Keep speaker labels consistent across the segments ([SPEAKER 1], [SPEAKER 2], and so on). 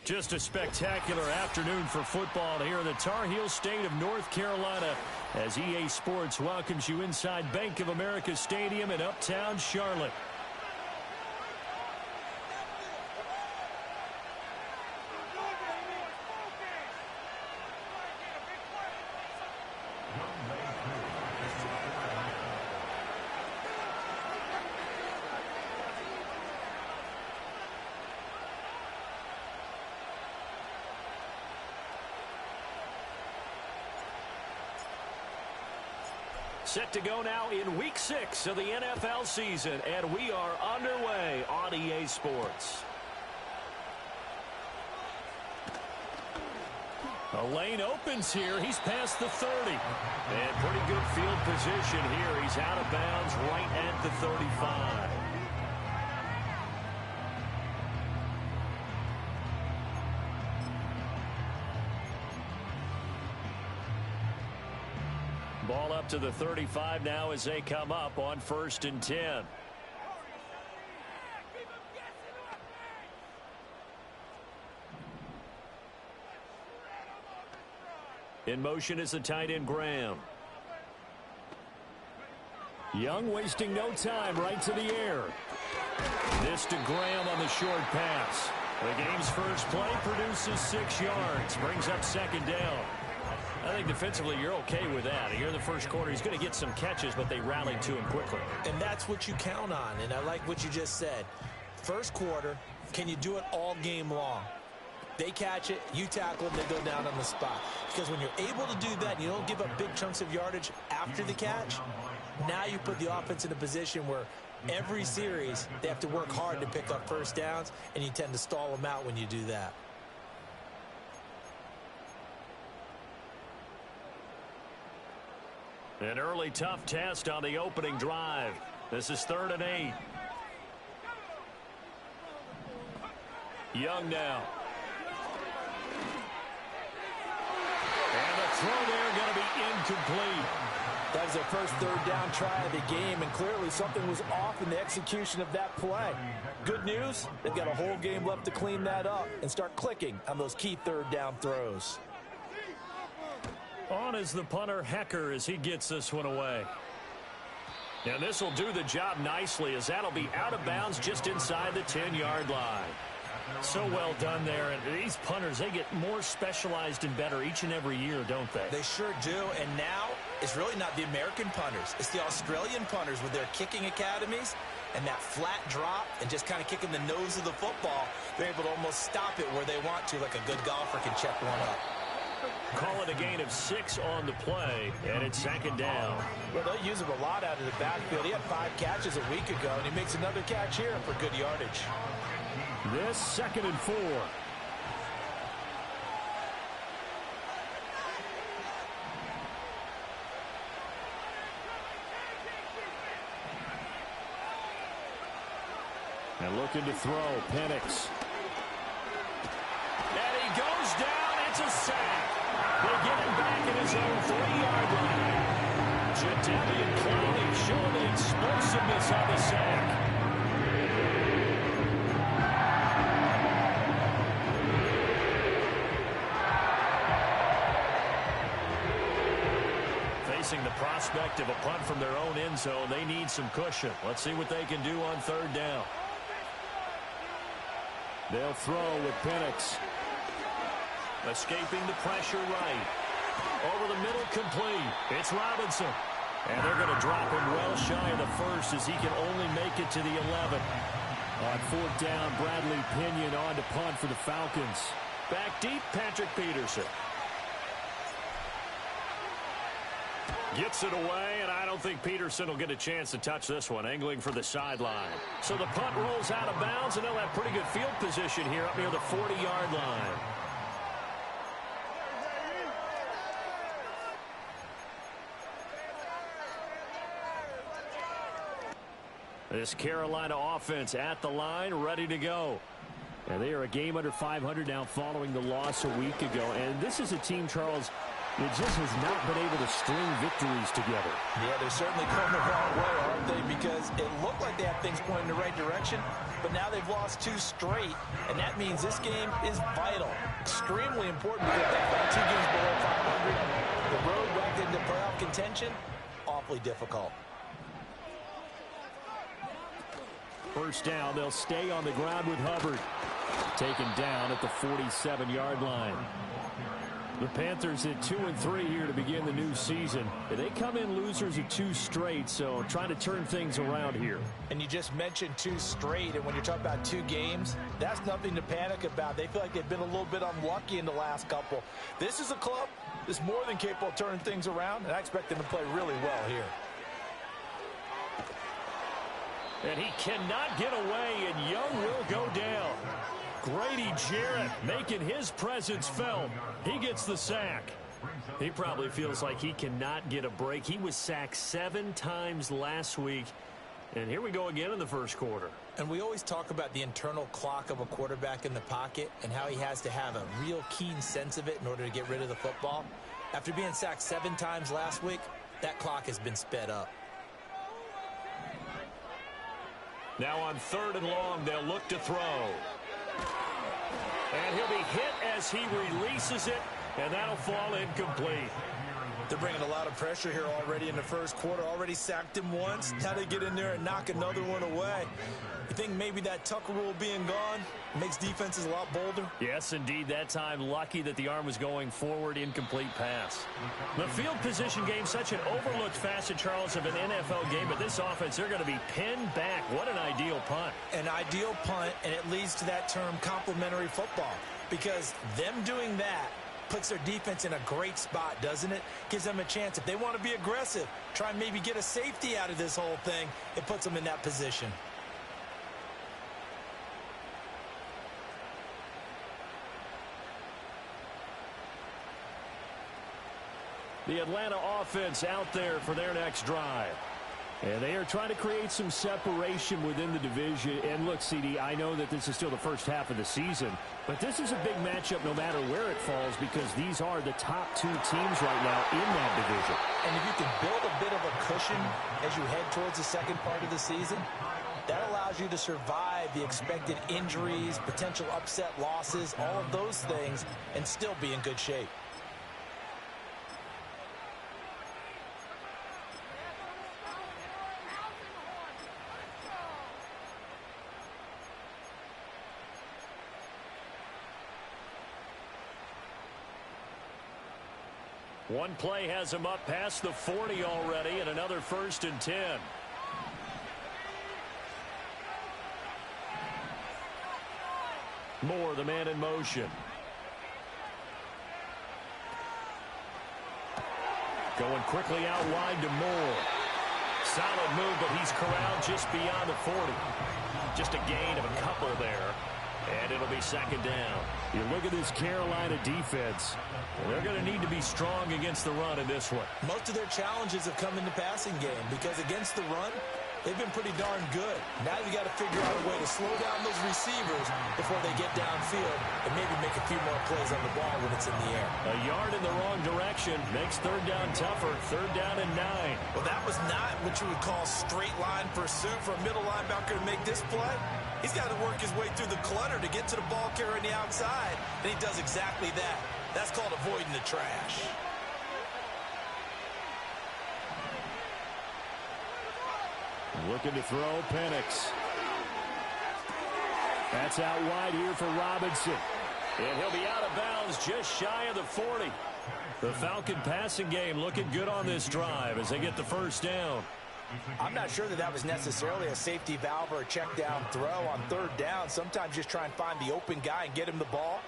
[SPEAKER 1] Just a spectacular afternoon for football here in the Tar Heel state of North Carolina as EA Sports welcomes you inside Bank of America Stadium in Uptown Charlotte. Set to go now in Week 6 of the NFL season, and we are underway on EA Sports. A lane opens here. He's past the 30. And pretty good field position here. He's out of bounds right at the 35. Ball up to the 35 now as they come up on 1st and 10. In motion is the tight end Graham. Young wasting no time, right to the air. This to Graham on the short pass. The game's first play produces 6 yards. Brings up 2nd down. I think defensively you're okay with that. Here in the first quarter, he's going to get some catches, but they rallied to him quickly.
[SPEAKER 2] And that's what you count on, and I like what you just said. First quarter, can you do it all game long? They catch it, you tackle it, and they go down on the spot. Because when you're able to do that and you don't give up big chunks of yardage after the catch, now you put the offense in a position where every series they have to work hard to pick up first downs, and you tend to stall them out when you do that.
[SPEAKER 1] An early tough test on the opening drive. This is 3rd and 8. Young now. And the throw there going to be incomplete.
[SPEAKER 2] That was their first 3rd down try of the game, and clearly something was off in the execution of that play. Good news, they've got a whole game left to clean that up and start clicking on those key 3rd down throws.
[SPEAKER 1] On is the punter, Hecker, as he gets this one away. And this will do the job nicely, as that'll be out of bounds just inside the 10-yard line. So well done there. And these punters, they get more specialized and better each and every year, don't they?
[SPEAKER 2] They sure do. And now it's really not the American punters. It's the Australian punters with their kicking academies and that flat drop and just kind of kicking the nose of the football. They're able to almost stop it where they want to, like a good golfer can check one up.
[SPEAKER 1] Call it a gain of 6 on the play, and it's 2nd down.
[SPEAKER 2] Well, they'll use him a lot out of the backfield. He had 5 catches a week ago, and he makes another catch here for good yardage.
[SPEAKER 1] This 2nd and 4. And looking to throw, Penix. And he goes down. It's a sack. They get him back in his own 3-yard line. Jadeveon Clowney showing the explosiveness on the sack. Facing the prospect of a punt from their own end zone, they need some cushion. Let's see what they can do on 3rd down. They'll throw with Penix. Escaping the pressure right. Over the middle, complete. It's Robinson. And they're going to drop him well shy of the 1st as he can only make it to the 11. On 4th down, Bradley Pinion on to punt for the Falcons. Back deep, Patrick Peterson. Gets it away, and I don't think Peterson will get a chance to touch this one, angling for the sideline. So the punt rolls out of bounds, and they'll have pretty good field position here up near the 40-yard line. This Carolina offense at the line, ready to go. And they are a game under 500 now following the loss a week ago. And this is a team, Charles, It just has not been able to string victories together.
[SPEAKER 2] Yeah, they're certainly going the wrong way, aren't they? Because it looked like they had things pointing in the right direction, but now they've lost 2 straight, and that means this game is vital. Extremely important because they've got 2 games below 500. The road back into playoff contention, awfully difficult.
[SPEAKER 1] First down, they'll stay on the ground with Hubbard. Taken down at the 47-yard line. The Panthers at 2-3 here to begin the new season. They come in losers of 2 straight, so trying to turn things around here.
[SPEAKER 2] And you just mentioned 2 straight, and when you're talking about 2 games, that's nothing to panic about. They feel like they've been a little bit unlucky in the last couple. This is a club that's more than capable of turning things around, and I expect them to play really well here.
[SPEAKER 1] And he cannot get away, and Young will go down. Grady Jarrett making his presence felt. He gets the sack. He probably feels like he cannot get a break. He was sacked 7 times last week. And here we go again in the first quarter.
[SPEAKER 2] And we always talk about the internal clock of a quarterback in the pocket and how he has to have a real keen sense of it in order to get rid of the football. After being sacked 7 times last week, that clock has been sped up.
[SPEAKER 1] Now on 3rd and long, they'll look to throw. And he'll be hit as he releases it, and that'll fall incomplete.
[SPEAKER 2] They're bringing a lot of pressure here already in the first quarter. Already sacked him once. Now they get in there and knock another one away. You think maybe that Tucker rule being gone makes defenses a lot bolder?
[SPEAKER 1] Yes, indeed. That time, lucky that the arm was going forward, incomplete pass. The field position game, such an overlooked facet, Charles, of an NFL game. But this offense, they're going to be pinned back. What an ideal punt.
[SPEAKER 2] An ideal punt, and it leads to that term complementary football. Because them doing that puts their defense in a great spot, doesn't it? Gives them a chance. If they want to be aggressive, try and maybe get a safety out of this whole thing, it puts them in that position.
[SPEAKER 1] The Atlanta offense out there for their next drive. And they are trying to create some separation within the division. And look, CD, I know that this is still the first half of the season, but this is a big matchup no matter where it falls because these are the top 2 teams right now in that division.
[SPEAKER 2] And if you can build a bit of a cushion as you head towards the second part of the season, that allows you to survive the expected injuries, potential upset losses, all of those things, and still be in good shape.
[SPEAKER 1] One play has him up past the 40 already, and another 1st and 10. Moore, the man in motion. Going quickly out wide to Moore. Solid move, but he's corralled just beyond the 40. Just a gain of a couple there. And it'll be 2nd down. You look at this Carolina defense. They're going to need to be strong against the run in this one.
[SPEAKER 2] Most of their challenges have come in the passing game because against the run, they've been pretty darn good. Now you got to figure out a way to slow down those receivers before they get downfield and maybe make a few more plays on the ball when it's in the air.
[SPEAKER 1] A yard in the wrong direction makes 3rd down tougher. 3rd down and 9.
[SPEAKER 2] Well, that was not what you would call straight line pursuit for a middle linebacker to make this play. He's got to work his way through the clutter to get to the ball carrier on the outside, and he does exactly that. That's called avoiding the trash.
[SPEAKER 1] Looking to throw, Penix. That's out wide here for Robinson. And he'll be out of bounds just shy of the 40. The Falcon passing game looking good on this drive as they get the 1st down.
[SPEAKER 2] I'm not sure that was necessarily a safety valve or a check down throw on 3rd down. Sometimes just try and find the open guy and get him the ball.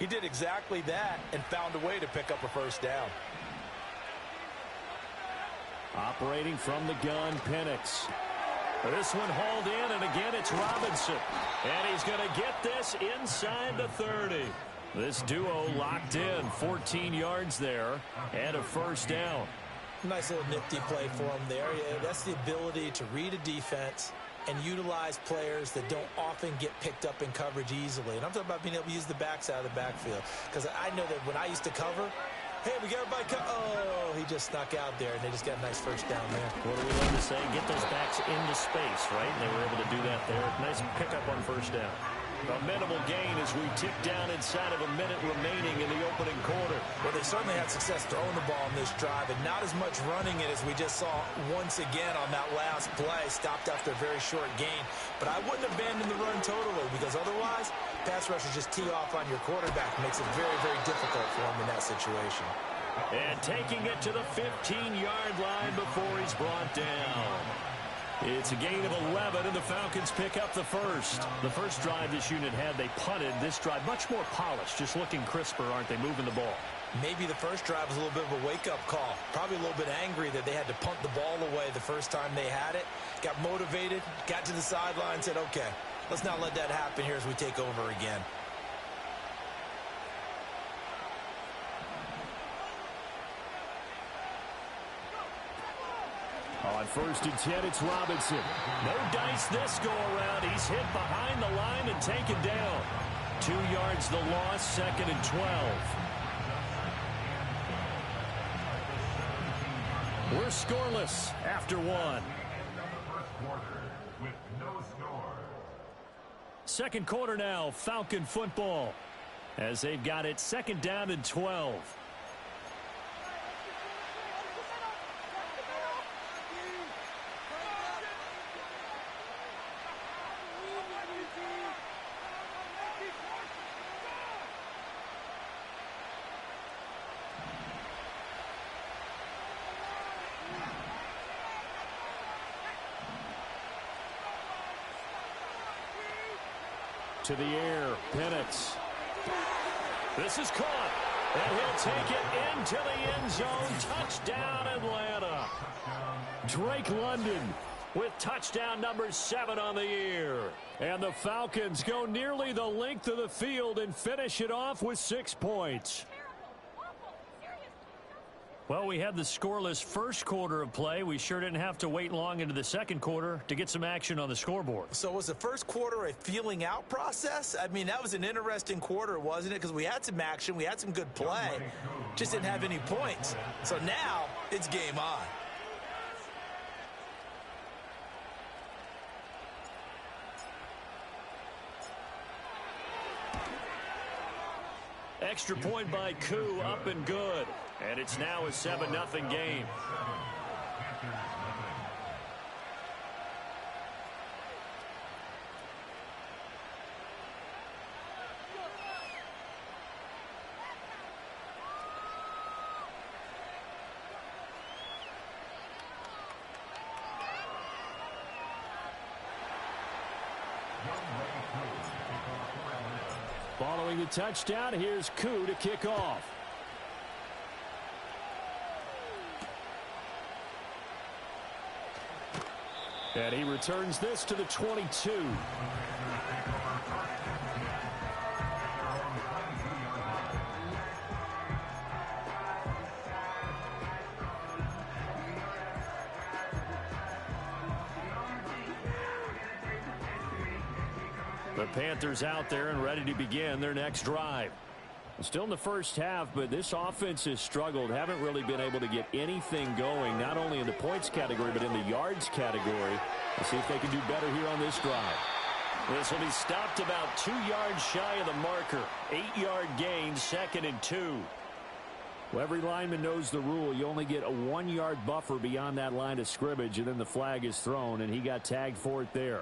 [SPEAKER 2] He did exactly that and found a way to pick up a 1st down.
[SPEAKER 1] Operating from the gun, Penix. This one hauled in, and again it's Robinson. And he's going to get this inside the 30. This duo locked in, 14 yards there, and a 1st down.
[SPEAKER 2] Nice little nifty play for him there. Yeah, that's the ability to read a defense and utilize players that don't often get picked up in coverage easily. And I'm talking about being able to use the backside of the backfield. Because I know that when I used to cover, Hey, we got everybody cut. Oh, he just snuck out there, and they just got a nice first down there.
[SPEAKER 1] What do we love to say? Get those backs into space, right? And they were able to do that there. Nice pickup on first down. A minimal gain as we tick down inside of a minute remaining in the opening quarter.
[SPEAKER 2] Well, they certainly had success throwing the ball in this drive, and not as much running it as we just saw once again on that last play. Stopped after a very short gain. But I wouldn't abandon the run totally, because otherwise, pass rushers just tee off on your quarterback. Makes it very, very difficult for him in that situation.
[SPEAKER 1] And taking it to the 15-yard line before he's brought down. It's a gain of 11, and the Falcons pick up the first. The first drive this unit had, they punted. This drive, much more polished, just looking crisper, aren't they, moving the ball?
[SPEAKER 2] Maybe the first drive was a little bit of a wake-up call. Probably a little bit angry that they had to punt the ball away the first time they had it. Got motivated, got to the sideline, said, okay, let's not let that happen here as we take over again.
[SPEAKER 1] On 1st and 10, it's Robinson. No dice this go-around. He's hit behind the line and taken down. 2 yards the loss, 2nd and 12. We're scoreless after 1. Second quarter now, Falcon football, as they've got it 2nd down and 12. To the air, Penix. This is caught, and he'll take it into the end zone. Touchdown, Atlanta. Drake London with touchdown number 7 on the year. And the Falcons go nearly the length of the field and finish it off with 6 points. Well, we had the scoreless first quarter of play. We sure didn't have to wait long into the second quarter to get some action on the scoreboard.
[SPEAKER 2] So was the first quarter a feeling out process? I mean, that was an interesting quarter, wasn't it? Because we had some action, we had some good play, just didn't have any points. So now it's game on.
[SPEAKER 1] Extra point by Koo, up and good. And it's now a 7-0 game. Following the touchdown, here's Koo to kick off. And he returns this to the 22. The Panthers out there and ready to begin their next drive. Still in the first half, but this offense has struggled. Haven't really been able to get anything going, not only in the points category, but in the yards category. Let's see if they can do better here on this drive. This will be stopped about 2 yards shy of the marker. 8-yard gain, 2nd and 2. Well, every lineman knows the rule. You only get a 1-yard buffer beyond that line of scrimmage, and then the flag is thrown, and he got tagged for it there.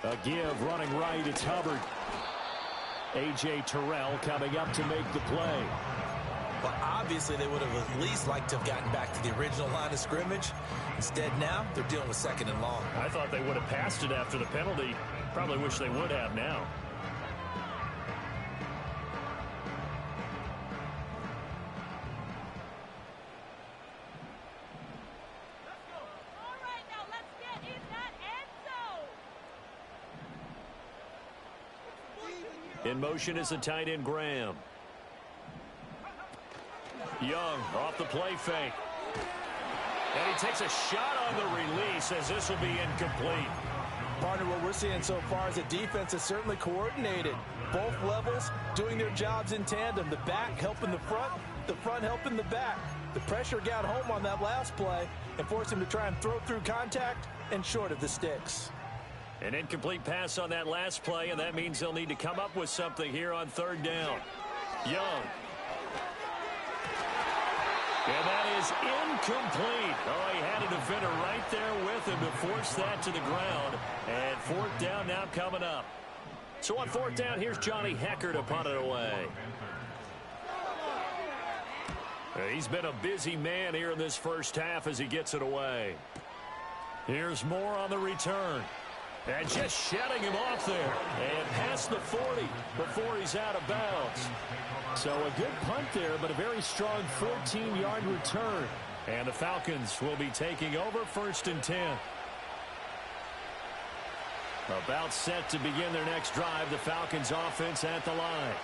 [SPEAKER 1] A give running right, it's Hubbard. A.J. Terrell coming up to make the play.
[SPEAKER 2] But obviously they would have at least liked to have gotten back to the original line of scrimmage. Instead now they're dealing with 2nd and long.
[SPEAKER 1] I thought they would have passed it after the penalty. Probably wish they would have now. In motion is the tight end, Graham. Young off the play fake. And he takes a shot on the release as this will be incomplete.
[SPEAKER 2] Partner, what we're seeing so far is the defense is certainly coordinated. Both levels doing their jobs in tandem. The back helping the front helping the back. The pressure got home on that last play and forced him to try and throw through contact and short of the sticks.
[SPEAKER 1] An incomplete pass on that last play, and that means they'll need to come up with something here on third down. Young. And that is incomplete. Oh, he had a defender right there with him to force that to the ground. And fourth down now coming up. So on fourth down, here's Johnny Hecker to punt it away. He's been a busy man here in this first half as he gets it away. Here's Moore on the return. And just shedding him off there. And past the 40 before he's out of bounds. So a good punt there, but a very strong 14-yard return. And the Falcons will be taking over first and 10. About set to begin their next drive. The Falcons offense at the line.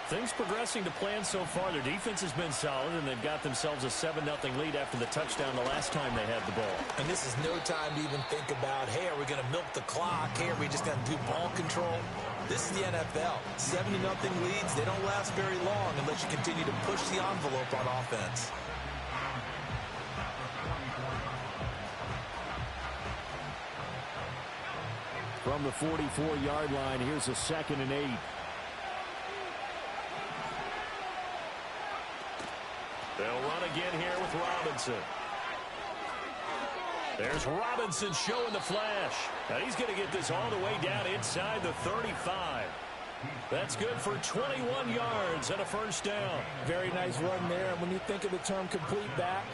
[SPEAKER 1] Things progressing to plan so far. Their defense has been solid, and they've got themselves a 7-0 lead after the touchdown the last time they had the ball.
[SPEAKER 2] And this is no time to even think about, hey, are we going to milk the clock? Hey, are we just going to do ball control? This is the NFL. 70-0 leads, they don't last very long unless you continue to push the envelope on offense.
[SPEAKER 1] From the 44-yard line, here's a 2nd and 8. They'll run again here with Robinson. There's Robinson showing the flash. Now he's going to get this all the way down inside the 35. That's good for 21 yards and a first down.
[SPEAKER 2] Very nice run there. And when you think of the term complete back,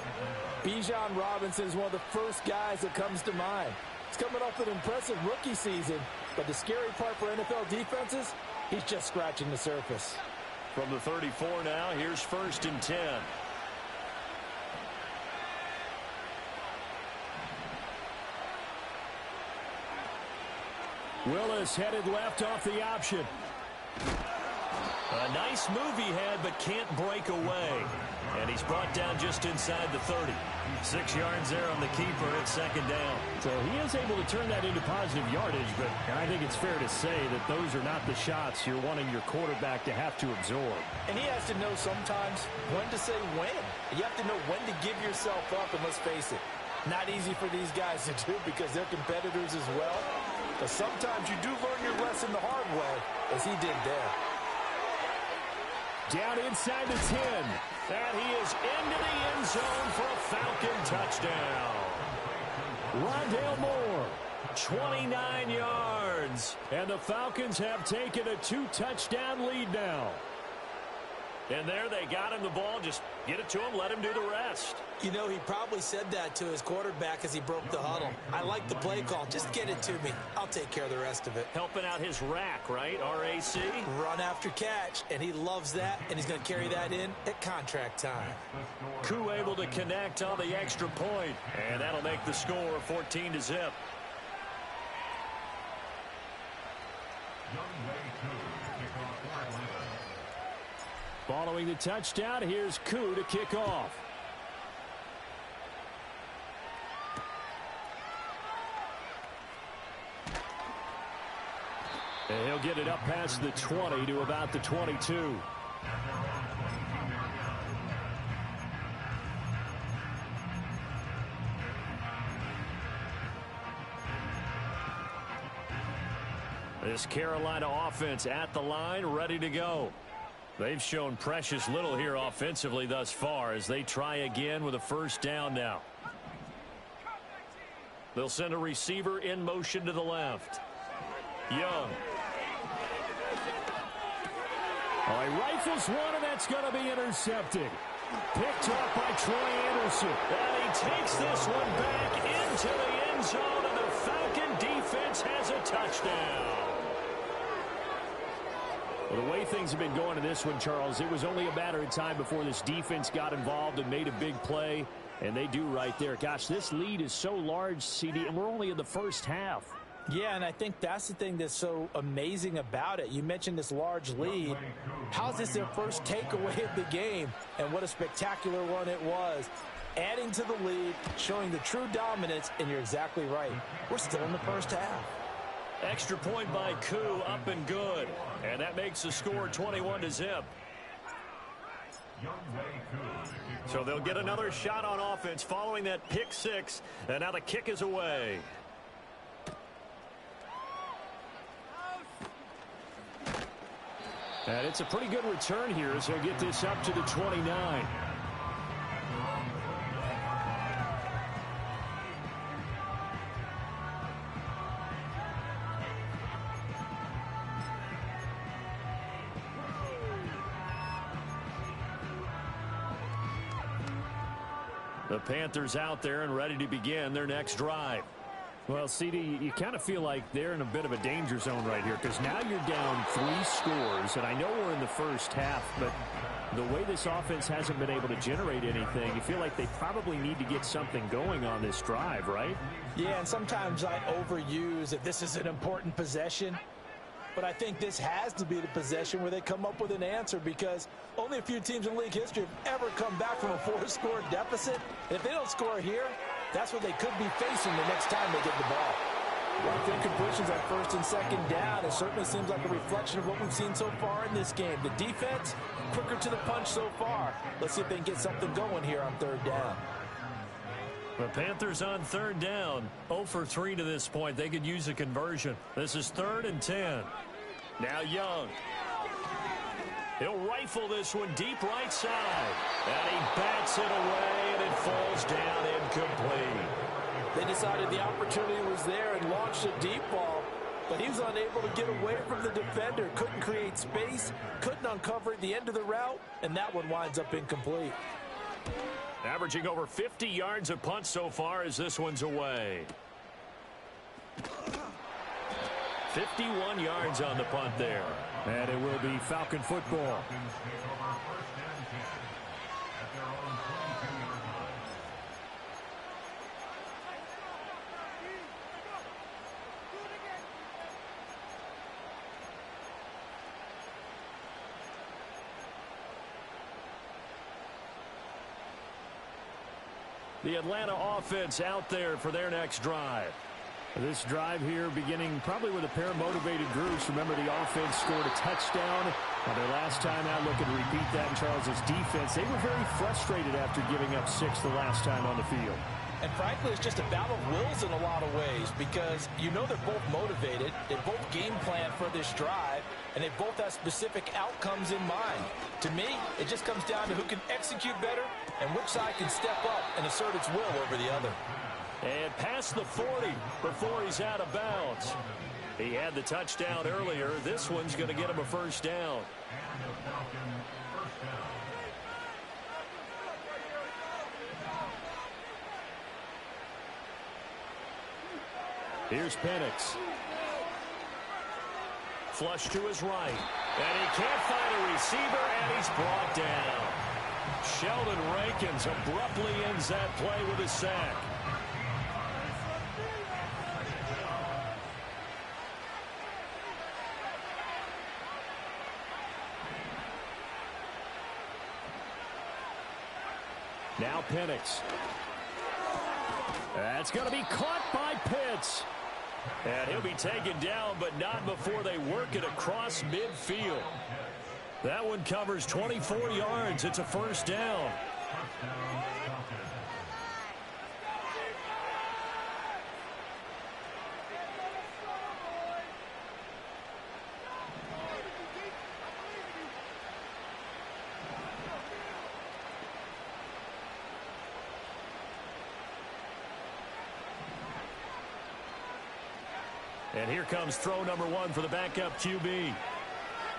[SPEAKER 2] Bijan Robinson is one of the first guys that comes to mind. He's coming off an impressive rookie season, but the scary part for NFL defenses, he's just scratching the surface.
[SPEAKER 1] From the 34 now, here's first and 10. Willis headed left off the option. A nice move he had, but can't break away. And he's brought down just inside the 30. 6 yards there on the keeper at second down.
[SPEAKER 3] So he is able to turn that into positive yardage, but I think it's fair to say that those are not the shots you're wanting your quarterback to have to absorb.
[SPEAKER 2] And he has to know sometimes when to say when. You have to know when to give yourself up, and let's face it, not easy for these guys to do because they're competitors as well. But sometimes you do learn your lesson the hard way, as he did there.
[SPEAKER 1] Down inside the 10. And he is into the end zone for a Falcon touchdown. Rondale Moore, 29 yards. And the Falcons have taken a 2-touchdown lead now. And there they got him the ball. Just get it to him, let him do the rest.
[SPEAKER 2] You know, he probably said that to his quarterback as he broke the huddle. I like the play call. Just get it to me. I'll take care of the rest of it.
[SPEAKER 1] Helping out his rack, right? RAC.
[SPEAKER 2] Run after catch, and he loves that, and he's going to carry that in at contract time.
[SPEAKER 1] Koo able to connect on the extra point, and that'll make the score 14-0. Following the touchdown, here's Koo to kick off. And he'll get it up past the 20 to about the 22. This Carolina offense at the line, ready to go. They've shown precious little here offensively thus far as they try again with a first down now. They'll send a receiver in motion to the left. Young. Oh, he rifles one, and that's going to be intercepted. Picked up by Troy Anderson. And he takes this one back into the end zone, and the Falcon defense has a touchdown.
[SPEAKER 3] Well, the way things have been going in this one, Charles, it was only a matter of time before this defense got involved and made a big play, and they do right there. Gosh, this lead is so large, CD, and we're only in the first half.
[SPEAKER 2] Yeah, and I think that's the thing that's so amazing about it. You mentioned this large lead. How's this their first takeaway of the game? And what a spectacular one it was. Adding to the lead, showing the true dominance, and you're exactly right. We're still in the first half.
[SPEAKER 1] Extra point by Koo, up and good. And that makes the score 21-0. So they'll get another shot on offense following that pick six. And now the kick is away.
[SPEAKER 3] And it's a pretty good return here as they'll get this up to the 29.
[SPEAKER 1] The Panthers out there and ready to begin their next drive.
[SPEAKER 3] Well, CD, you kind of feel like they're in a bit of a danger zone right here because now you're down 3 scores, and I know we're in the first half, but the way this offense hasn't been able to generate anything, you feel like they probably need to get something going on this drive, right?
[SPEAKER 2] Yeah, and sometimes I overuse that this is an important possession. But I think this has to be the possession where they come up with an answer because only a few teams in league history have ever come back from a 4-score deficit. And if they don't score here, that's what they could be facing the next time they get the ball. A lot of incompletions on first and second down. It certainly seems like a reflection of what we've seen so far in this game. The defense, quicker to the punch so far. Let's see if they can get something going here on third down.
[SPEAKER 1] The Panthers on third down. 0 for 3 to this point. They could use a conversion. This is 3rd and 10. Now Young. He'll rifle this one deep right side. And he bats it away, and it falls down incomplete.
[SPEAKER 2] They decided the opportunity was there and launched a deep ball, but he was unable to get away from the defender. Couldn't create space, couldn't uncover the end of the route, and that one winds up incomplete.
[SPEAKER 1] Averaging over 50 yards a punt so far as this one's away. 51 yards on the punt there.
[SPEAKER 3] And it will be Falcon football.
[SPEAKER 1] The Atlanta offense out there for their next drive.
[SPEAKER 3] This drive here beginning probably with a pair of motivated groups. Remember, the offense scored a touchdown on their last time out, looking to repeat that in Charles's defense. They were very frustrated after giving up 6 the last time on the field.
[SPEAKER 2] And frankly, it's just a battle of wills in a lot of ways because you know they're both motivated. They both game plan for this drive, and they both have specific outcomes in mind. To me, it just comes down to who can execute better and which side can step up and assert its will over the other.
[SPEAKER 1] And past the 40 before he's out of bounds. He had the touchdown earlier. This one's going to get him a first down. Here's Penix. Flush to his right. And he can't find a receiver, and he's brought down. Sheldon Rankins abruptly ends that play with a sack. Now Penix. That's going to be caught by Pitts. And he'll be taken down, but not before they work it across midfield. That one covers 24 yards. It's a first down. And here comes throw number 1 for the backup QB.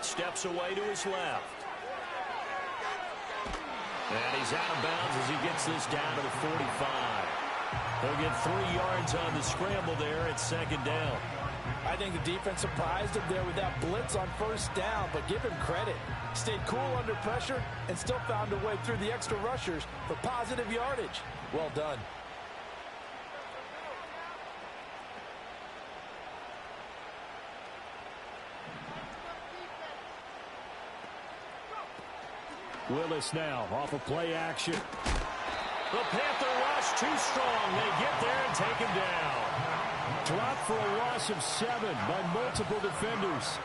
[SPEAKER 1] Steps away to his left. And he's out of bounds as he gets this down to the 45. He'll get 3 yards on the scramble there at second down.
[SPEAKER 2] I think the defense surprised him there with that blitz on first down, but give him credit. Stayed cool under pressure and still found a way through the extra rushers for positive yardage. Well done.
[SPEAKER 3] Willis now off of play action.
[SPEAKER 1] The Panther rush too strong. They get there and take him down.
[SPEAKER 3] Dropped for a loss of 7 by multiple defenders.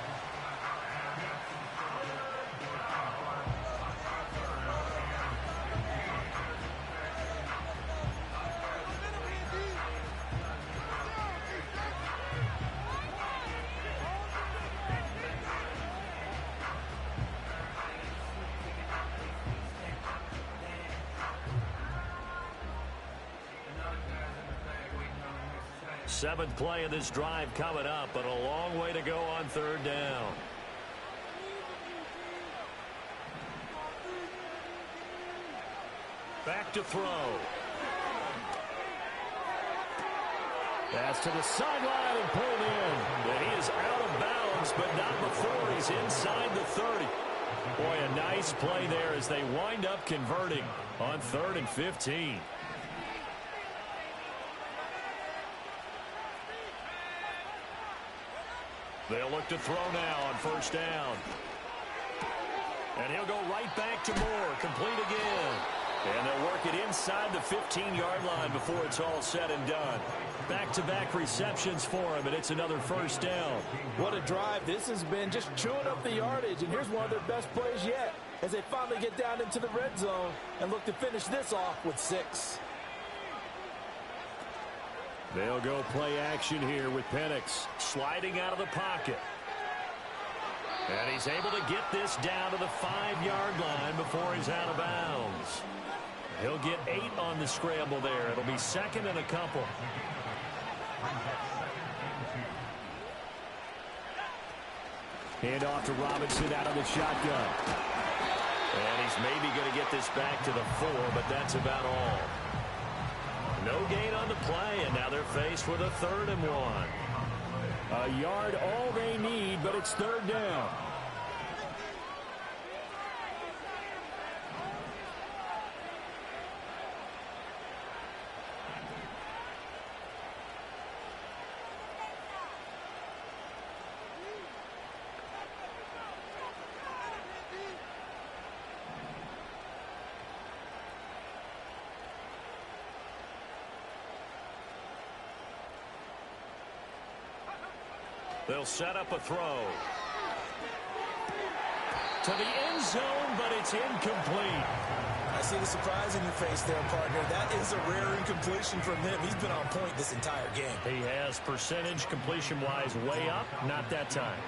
[SPEAKER 1] Seventh play of this drive coming up, but a long way to go on third down. Back to throw.
[SPEAKER 3] Pass to the sideline and pulled in.
[SPEAKER 1] And he is out of bounds, but not before he's inside the 30. Boy, a nice play there as they wind up converting on 3rd and 15. They'll look to throw now on first down. And he'll go right back to Moore. Complete again. And they'll work it inside the 15-yard line before it's all said and done. Back-to-back receptions for him, and it's another first down.
[SPEAKER 2] What a drive. This has been just chewing up the yardage, and here's one of their best plays yet as they finally get down into the red zone and look to finish this off with 6.
[SPEAKER 3] They'll go play action here with Penix.
[SPEAKER 1] Sliding out of the pocket. And he's able to get this down to the 5-yard line before he's out of bounds. He'll get 8 on the scramble there. It'll be second and a couple.
[SPEAKER 3] Hand off to Robinson out of the shotgun.
[SPEAKER 1] And he's maybe going to get this back to the 4, but that's about all. No gain on the play, and now they're faced with a 3rd and 1.
[SPEAKER 3] A yard all they need, but it's 3rd down.
[SPEAKER 1] They'll set up a throw. To the end zone, but it's incomplete.
[SPEAKER 2] I see the surprise in your face there, partner. That is a rare incompletion from him. He's been on point this entire game.
[SPEAKER 1] He has percentage completion-wise way up. Not that time.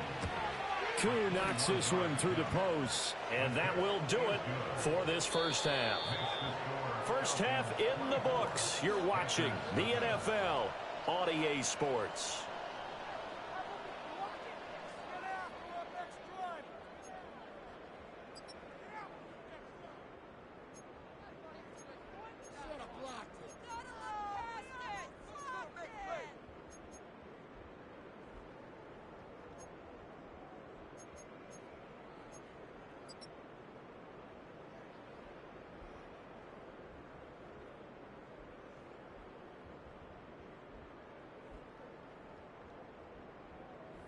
[SPEAKER 3] Koo knocks this one through the post.
[SPEAKER 1] And that will do it for this first half. First half in the books. You're watching the NFL on EA Sports.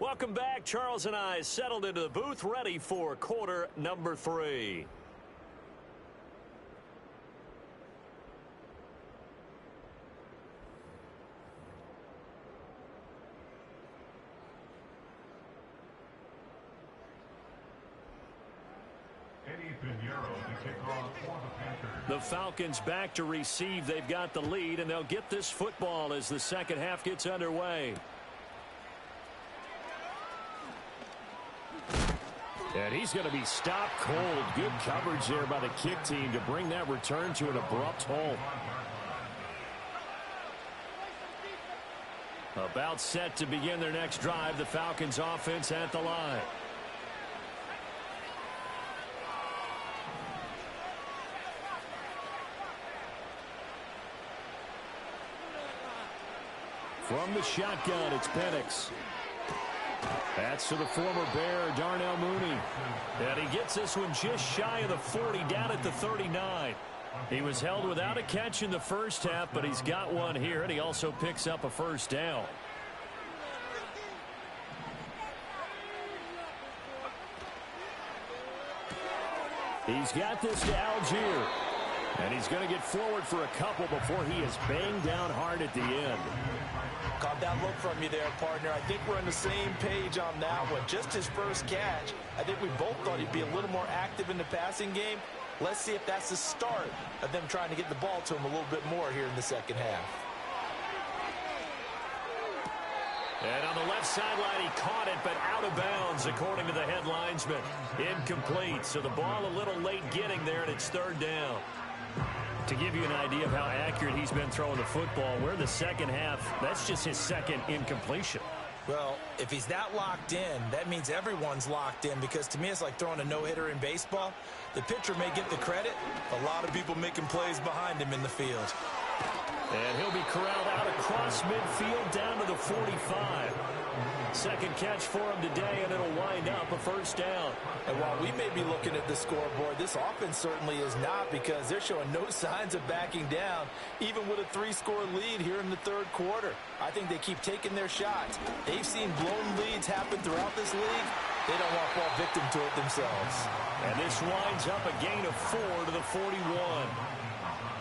[SPEAKER 1] Welcome back. Charles and I settled into the booth, ready for quarter number 3. The Falcons back to receive. They've got the lead, and they'll get this football as the second half gets underway.
[SPEAKER 3] And he's going to be stopped cold. Good coverage there by the kick team to bring that return to an abrupt halt. About set to begin their next drive. The Falcons offense at the line. From the shotgun, it's Penix. That's to the former Bear, Darnell Mooney. And he gets this one just shy of the 40, down at the 39. He was held without a catch in the first half, but he's got one here, and he also picks up a first down. He's got this to Algier. And he's going to get forward for a couple before he is banged down hard at the end.
[SPEAKER 2] Caught that look from you there, partner. I think we're on the same page on that one. Just his first catch, I think we both thought he'd be a little more active in the passing game. Let's see if that's the start of them trying to get the ball to him a little bit more here in the second half.
[SPEAKER 1] And on the left sideline, he caught it, but out of bounds, according to the head linesman. Incomplete, so the ball a little late getting there, and it's third down. To give you an idea of how accurate he's been throwing the football, we're in the second half. That's just his second incompletion.
[SPEAKER 2] Well, if he's that locked in, that means everyone's locked in, because to me it's like throwing a no-hitter in baseball. The pitcher may get the credit, a lot of people making plays behind him in the field.
[SPEAKER 1] And he'll be corralled out across midfield down to the 45. Second catch for him today, and it'll wind up a first down.
[SPEAKER 2] And while we may be looking at the scoreboard, this offense certainly is not, because they're showing no signs of backing down, even with a 3-score lead here in the third quarter. I think they keep taking their shots. They've seen blown leads happen throughout this league. They don't want to fall victim to it themselves.
[SPEAKER 1] And this winds up a gain of 4 to the 41.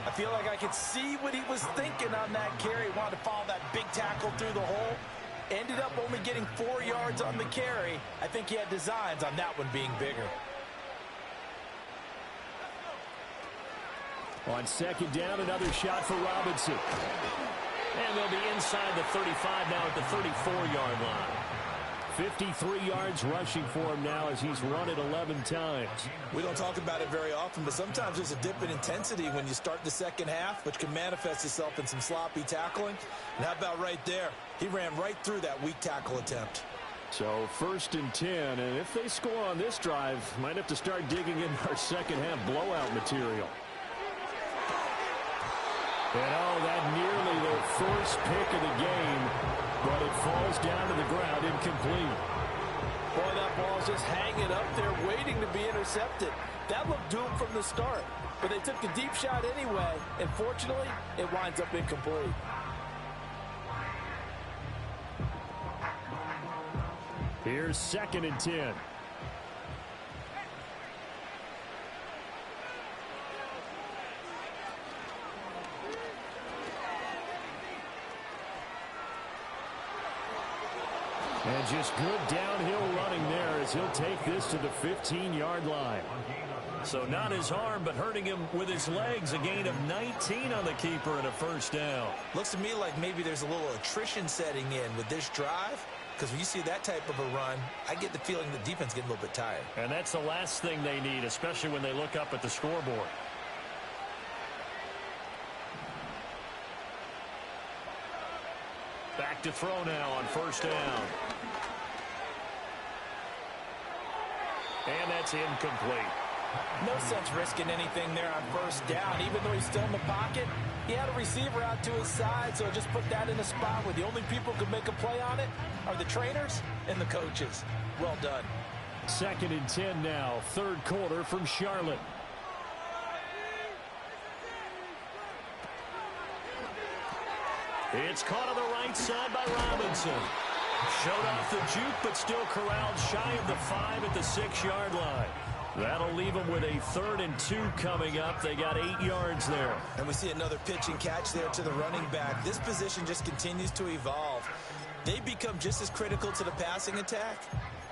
[SPEAKER 2] I feel like I could see what he was thinking on that carry. He wanted to follow that big tackle through the hole. Ended up only getting 4 yards on the carry. I think he had designs on that one being bigger.
[SPEAKER 3] On second down, another shot for Robinson.
[SPEAKER 1] And they'll be inside the 35 now at the 34-yard line.
[SPEAKER 3] 53 yards rushing for him now as he's run it 11 times.
[SPEAKER 2] We don't talk about it very often, but sometimes there's a dip in intensity when you start the second half, which can manifest itself in some sloppy tackling. And how about right there? He ran right through that weak tackle attempt.
[SPEAKER 3] So 1st and 10, and if they score on this drive, might have to start digging in our second half blowout material. And oh, that nearly their first pick of the game, but it falls down to the ground incomplete.
[SPEAKER 2] Boy, that ball's just hanging up there waiting to be intercepted. That looked doomed from the start, but they took the deep shot anyway, and fortunately, it winds up incomplete.
[SPEAKER 3] Here's 2nd and 10. And just good downhill running there as he'll take this to the 15-yard line.
[SPEAKER 1] So not his arm, but hurting him with his legs. A gain of 19 on the keeper and a first down.
[SPEAKER 2] Looks to me like maybe there's a little attrition setting in with this drive, because when you see that type of a run, I get the feeling the defense getting a little bit tired.
[SPEAKER 1] And that's the last thing they need, especially when they look up at the scoreboard. Back to throw now on first down. And that's incomplete.
[SPEAKER 2] No sense risking anything there on first down. Even though he's still in the pocket, he had a receiver out to his side, so just put that in a spot where the only people who could make a play on it are the trainers and the coaches. Well done.
[SPEAKER 3] 2nd and 10 now, 3rd quarter from Charlotte.
[SPEAKER 1] It's caught on the right side by Robinson. Showed off the juke, but still corralled shy of the 5 at the 6-yard line. That'll leave them with a 3rd and 2 coming up. They got 8 yards there.
[SPEAKER 2] And we see another pitch and catch there to the running back. This position just continues to evolve. They become just as critical to the passing attack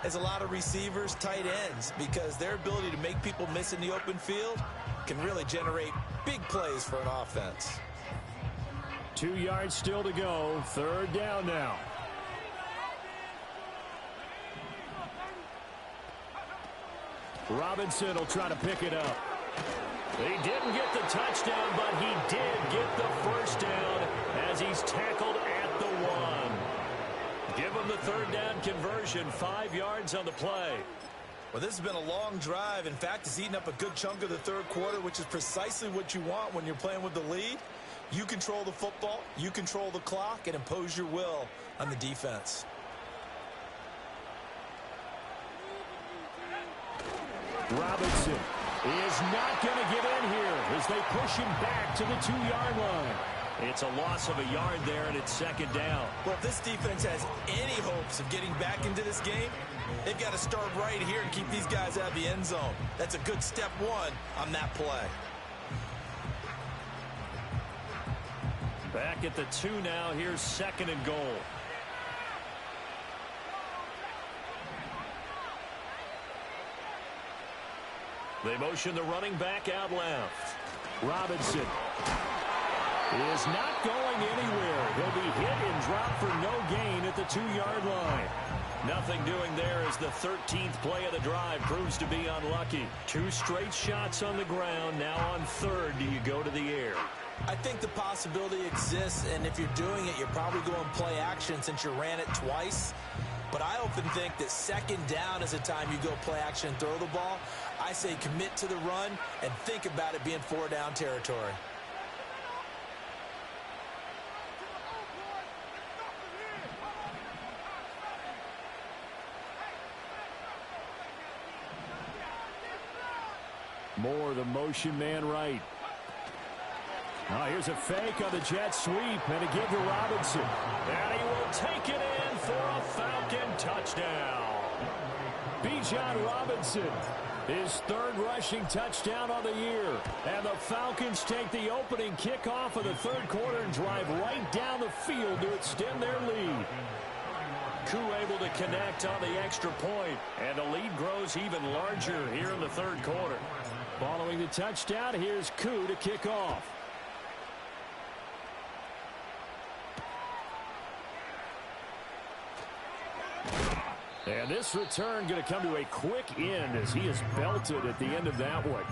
[SPEAKER 2] as a lot of receivers, tight ends, because their ability to make people miss in the open field can really generate big plays for an offense.
[SPEAKER 3] 2 yards still to go. 3rd down now. Robinson will try to pick it up.
[SPEAKER 1] He didn't get the touchdown, but he did get the first down as he's tackled at the 1. Give him the 3rd down conversion, 5 yards on the play.
[SPEAKER 2] Well, this has been a long drive. In fact, it's eaten up a good chunk of the 3rd quarter, which is precisely what you want when you're playing with the lead. You control the football, you control the clock, and impose your will on the defense.
[SPEAKER 3] Robinson is not going to get in here as they push him back to the 2-yard line.
[SPEAKER 1] It's a loss of a yard there, and it's second down.
[SPEAKER 2] Well, if this defense has any hopes of getting back into this game, they've got to start right here and keep these guys out of the end zone. That's a good step one on that play.
[SPEAKER 1] Back at the 2 now. Here's second and goal. They motion the running back out left.
[SPEAKER 3] Robinson is not going anywhere. He'll be hit and dropped for no gain at the 2-yard line.
[SPEAKER 1] Nothing doing there as the 13th play of the drive proves to be unlucky. 2 straight shots on the ground. Now on third, do you go to the air?
[SPEAKER 2] I think the possibility exists, and if you're doing it, you're probably going play action since you ran it twice. But I often think that second down is a time you go play action and throw the ball. I say commit to the run and think about it being 4-down territory.
[SPEAKER 3] Moore, the motion man right. Now here's a fake on the jet sweep, and a give to Robinson.
[SPEAKER 1] And he will take it in for a Falcon touchdown.
[SPEAKER 3] Bijan Robinson, his third rushing touchdown on the year. And the Falcons take the opening kickoff of the third quarter and drive right down the field to extend their lead.
[SPEAKER 1] Koo able to connect on the extra point, and the lead grows even larger here in the third quarter.
[SPEAKER 3] Following the touchdown, here's Koo to kick off. And this return going to come to a quick end as he is belted at the end of that one.